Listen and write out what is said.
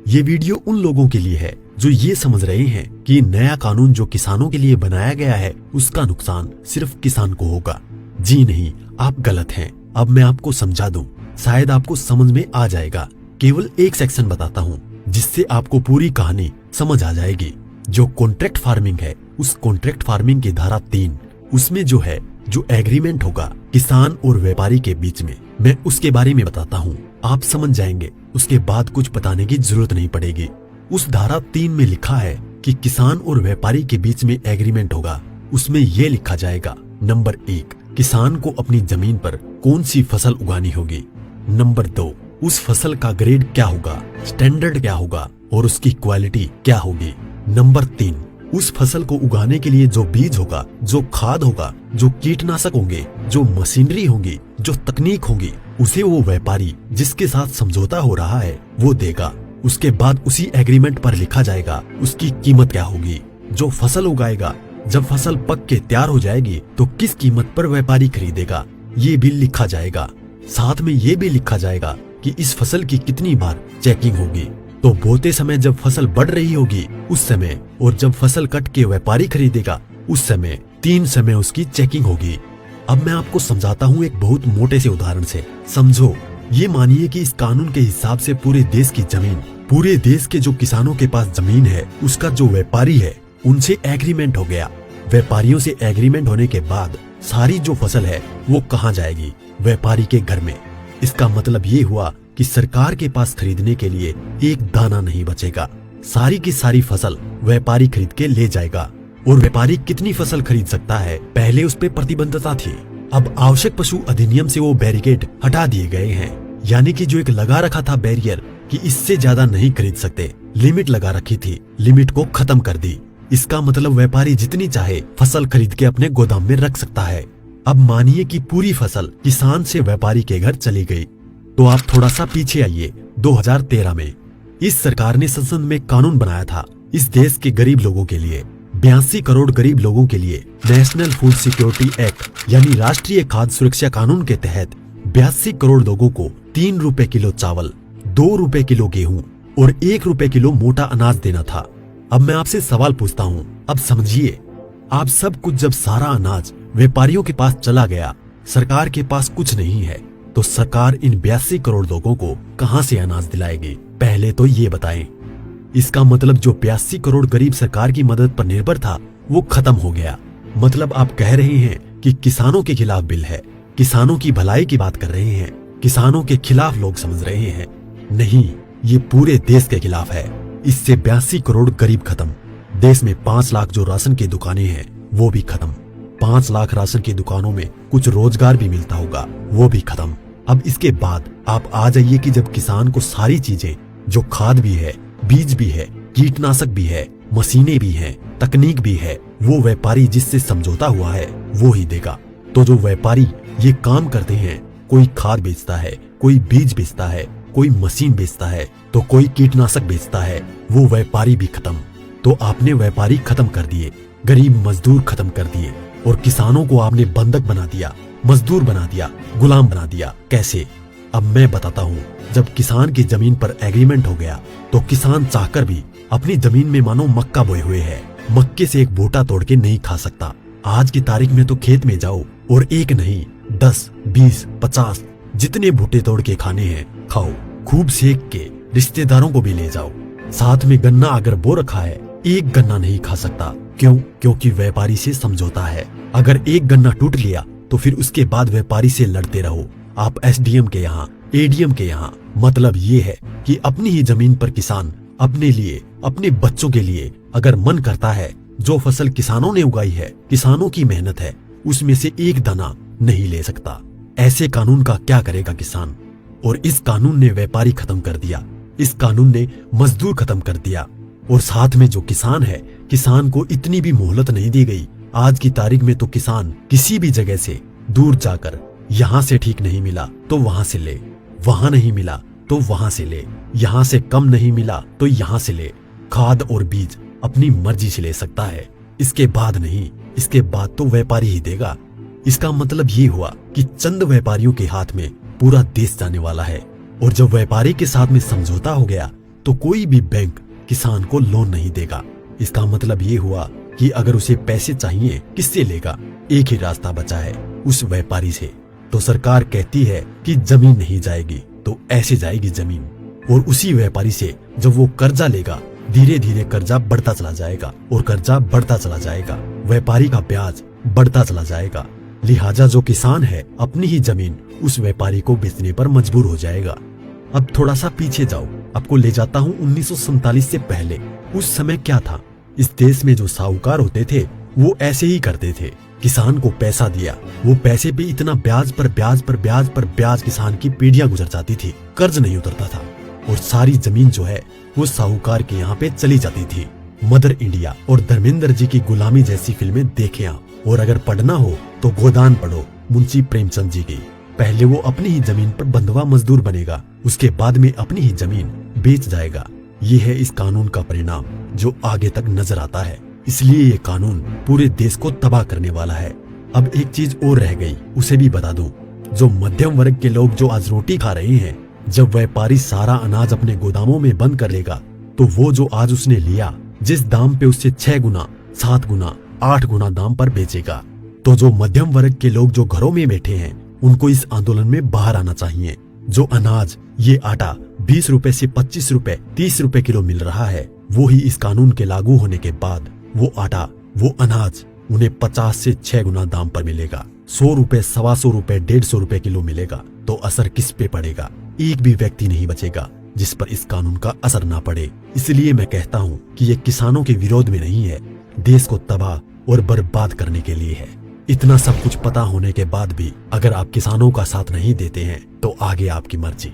ये वीडियो उन लोगों के लिए है जो ये समझ रहे हैं कि नया कानून जो किसानों के लिए बनाया गया है उसका नुकसान सिर्फ किसान को होगा। जी नहीं, आप गलत हैं। अब मैं आपको समझा दूं, शायद आपको समझ में आ जाएगा। केवल एक सेक्शन बताता हूँ जिससे आपको पूरी कहानी समझ आ जाएगी। जो कॉन्ट्रैक्ट फार्मिंग है, उस कॉन्ट्रैक्ट फार्मिंग की धारा 3, उसमें जो एग्रीमेंट होगा किसान और व्यापारी के बीच में, मैं उसके बारे में बताता हूँ। आप समझ जाएंगे, उसके बाद कुछ बताने की जरूरत नहीं पड़ेगी। उस धारा 3 में लिखा है कि किसान और व्यापारी के बीच में एग्रीमेंट होगा। उसमें यह लिखा जाएगा, नंबर 1, किसान को अपनी जमीन पर कौन सी फसल उगानी होगी। नंबर 2, उस फसल का ग्रेड क्या होगा, स्टैंडर्ड क्या होगा और उसकी क्वालिटी क्या होगी। नंबर 3, उस फसल को उगाने के लिए जो बीज होगा, जो खाद होगा, जो कीटनाशक होंगे, जो मशीनरी होगी, जो तकनीक होगी, उसे वो व्यापारी जिसके साथ समझौता हो रहा है वो देगा। उसके बाद उसी एग्रीमेंट पर लिखा जाएगा उसकी कीमत क्या होगी। जो फसल उगाएगा, जब फसल पक के तैयार हो जाएगी तो किस कीमत पर व्यापारी खरीदेगा, ये भी लिखा जाएगा। साथ में ये भी लिखा जाएगा कि इस फसल की कितनी बार चेकिंग होगी। तो बोते समय जब फसल बढ़ रही होगी उस समय, और जब फसल कट के व्यापारी खरीदेगा उस समय, 3 समय उसकी चेकिंग होगी। अब मैं आपको समझाता हूँ एक बहुत मोटे से उदाहरण से। समझो, ये मानिए कि इस कानून के हिसाब से पूरे देश की जमीन, पूरे देश के जो किसानों के पास जमीन है, उसका जो व्यापारी है उनसे एग्रीमेंट हो गया। व्यापारियों से एग्रीमेंट होने के बाद सारी जो फसल है वो कहाँ जाएगी, व्यापारी के घर में। इसका मतलब ये हुआ कि सरकार के पास खरीदने के लिए एक दाना नहीं बचेगा। सारी की सारी फसल व्यापारी खरीद के ले जाएगा। और व्यापारी कितनी फसल खरीद सकता है, पहले उस पे प्रतिबंधता थी। अब आवश्यक पशु अधिनियम से वो बैरिकेड हटा दिए गए हैं। यानी कि जो एक लगा रखा था बैरियर कि इससे ज्यादा नहीं खरीद सकते, लिमिट लगा रखी थी, लिमिट को खत्म कर दी। इसका मतलब व्यापारी जितनी चाहे फसल खरीद के अपने गोदाम में रख सकता है। अब मानिए कि पूरी फसल किसान से व्यापारी के घर चली गई, तो आप थोड़ा सा पीछे आइए। 2013 में इस सरकार ने संसद में कानून बनाया था इस देश के गरीब लोगों के लिए। 82 करोड़ गरीब लोगों के लिए नेशनल फूड सिक्योरिटी एक्ट यानी राष्ट्रीय खाद्य सुरक्षा कानून के तहत 82 करोड़ लोगों को 3 रुपए किलो चावल, 2 रुपए किलो गेहूं और 1 रुपए किलो मोटा अनाज देना था। अब मैं आपसे सवाल पूछता हूँ, अब समझिए, आप सब कुछ जब सारा अनाज व्यापारियों के पास चला गया, सरकार के पास कुछ नहीं है, तो सरकार इन 82 करोड़ लोगों को कहां से अनाज दिलाएगी, पहले तो ये बताएं। इसका मतलब जो 82 करोड़ गरीब सरकार की मदद पर निर्भर था वो खत्म हो गया। मतलब आप कह रहे हैं कि किसानों के खिलाफ बिल है, किसानों की भलाई की बात कर रहे हैं, किसानों के खिलाफ लोग समझ रहे हैं। नहीं, ये पूरे देश के खिलाफ है। इससे 82 करोड़ गरीब खत्म। देश में 5 लाख जो राशन की दुकानें हैं वो भी खत्म। 5 लाख राशन की दुकानों में कुछ रोजगार भी मिलता होगा, वो भी खत्म। अब इसके बाद आप आ जाइए कि जब किसान को सारी चीजें, जो खाद भी है, बीज भी है, कीटनाशक भी है, मशीनें भी हैं, तकनीक भी है, वो व्यापारी जिससे समझौता हुआ है वो ही देगा। तो जो व्यापारी ये काम करते हैं, कोई खाद बेचता है, कोई बीज बेचता है, कोई मशीन बेचता है, तो कोई कीटनाशक बेचता है, वो व्यापारी भी खत्म। तो आपने व्यापारी खत्म कर दिए, गरीब मजदूर खत्म कर दिए, और किसानों को आपने बंधक बना दिया, मजदूर बना दिया, गुलाम बना दिया। कैसे? अब मैं बताता हूँ। जब किसान की जमीन पर एग्रीमेंट हो गया तो किसान चाहकर भी अपनी जमीन में मानो मक्का बोए हुए है, मक्के से एक बोटा तोड़ के नहीं खा सकता। आज की तारीख में तो खेत में जाओ और एक नहीं 10, 20, 50 जितने भुट्टे तोड़ के खाने हैं खाओ, खूब सेक के रिश्तेदारों को भी ले जाओ। साथ में गन्ना अगर बो रखा है, एक गन्ना नहीं खा सकता। क्यों? क्योंकि व्यापारी से समझौता है। अगर एक गन्ना टूट लिया तो फिर उसके बाद व्यापारी से लड़ते रहो, आप एसडीएम के यहाँ, एडीएम के यहाँ। मतलब ये है कि अपनी ही जमीन पर किसान अपने लिए, अपने बच्चों के लिए अगर मन करता है, जो फसल किसानों ने उगाई है, किसानों की मेहनत है, उसमें से एक दाना नहीं ले सकता। ऐसे कानून का क्या करेगा किसान? और इस कानून ने व्यापारी खत्म कर दिया, इस कानून ने मजदूर खत्म कर दिया, और साथ में जो किसान है, किसान को इतनी भी मोहलत नहीं दी गई। आज की तारीख में तो किसान किसी भी जगह से दूर जाकर, यहाँ से ठीक नहीं मिला तो वहां से ले, वहां नहीं मिला तो वहां से ले, यहाँ से कम नहीं मिला तो यहाँ से ले। खाद और बीज अपनी मर्जी से ले सकता है, इसके बाद नहीं, इसके बाद तो व्यापारी ही देगा। इसका मतलब ये हुआ कि चंद व्यापारियों के हाथ में पूरा देश जाने वाला है। और जब व्यापारी के साथ में समझौता हो गया तो कोई भी बैंक किसान को लोन नहीं देगा। इसका मतलब ये हुआ कि अगर उसे पैसे चाहिए किससे लेगा? एक ही रास्ता बचा है, उस व्यापारी से। तो सरकार कहती है कि जमीन नहीं जाएगी, तो ऐसे जाएगी जमीन। और उसी व्यापारी से जब वो कर्जा लेगा, धीरे धीरे कर्जा बढ़ता चला जाएगा और कर्जा बढ़ता चला जाएगा, व्यापारी का ब्याज बढ़ता चला जाएगा। लिहाजा जो किसान है अपनी ही जमीन उस व्यापारी को बेचने पर मजबूर हो जाएगा। अब थोड़ा सा पीछे जाओ, आपको ले जाता हूँ 1947 से पहले। उस समय क्या था? इस देश में जो साहूकार होते थे वो ऐसे ही करते थे। किसान को पैसा दिया, वो पैसे पे इतना ब्याज पर ब्याज पर ब्याज पर ब्याज किसान की पीढ़ियां गुजर जाती थी, कर्ज नहीं उतरता था और सारी जमीन जो है वो साहूकार के यहाँ पे चली जाती थी। मदर इंडिया और धर्मेंद्र जी की गुलामी जैसी फिल्में देखे आप, और अगर पढ़ना हो तो गोदान पढ़ो मुंशी प्रेमचंद जी की। पहले वो अपनी ही जमीन पर बंधुआ मजदूर बनेगा, उसके बाद में अपनी ही जमीन बेच जाएगा। ये है इस कानून का परिणाम जो आगे तक नजर आता है। इसलिए ये कानून पूरे देश को तबाह करने वाला है। अब एक चीज और रह गई, उसे भी बता दूं। जो मध्यम वर्ग के लोग जो आज रोटी खा रहे हैं, जब व्यापारी सारा अनाज अपने गोदामों में बंद कर लेगा, तो वो जो आज उसने लिया जिस दाम पे उससे 6 गुना 7 गुना 8 गुना दाम पर बेचेगा। तो जो मध्यम वर्ग के लोग जो घरों में बैठे हैं, उनको इस आंदोलन में बाहर आना चाहिए। जो अनाज, ये आटा 20 रुपए से 25 रुपए 30 रुपए किलो मिल रहा है, वो ही इस कानून के लागू होने के बाद वो आटा, वो अनाज उन्हें 50 से 6 गुना दाम पर मिलेगा। 100 रुपए 125 रुपए 150 रुपए किलो मिलेगा। तो असर किस पे पड़ेगा? एक भी व्यक्ति नहीं बचेगा जिस पर इस कानून का असर ना पड़े। इसलिए मैं कहता हूँ कि ये किसानों के विरोध में नहीं है, देश को तबाह और बर्बाद करने के लिए है। इतना सब कुछ पता होने के बाद भी अगर आप किसानों का साथ नहीं देते हैं तो आगे आपकी मर्जी।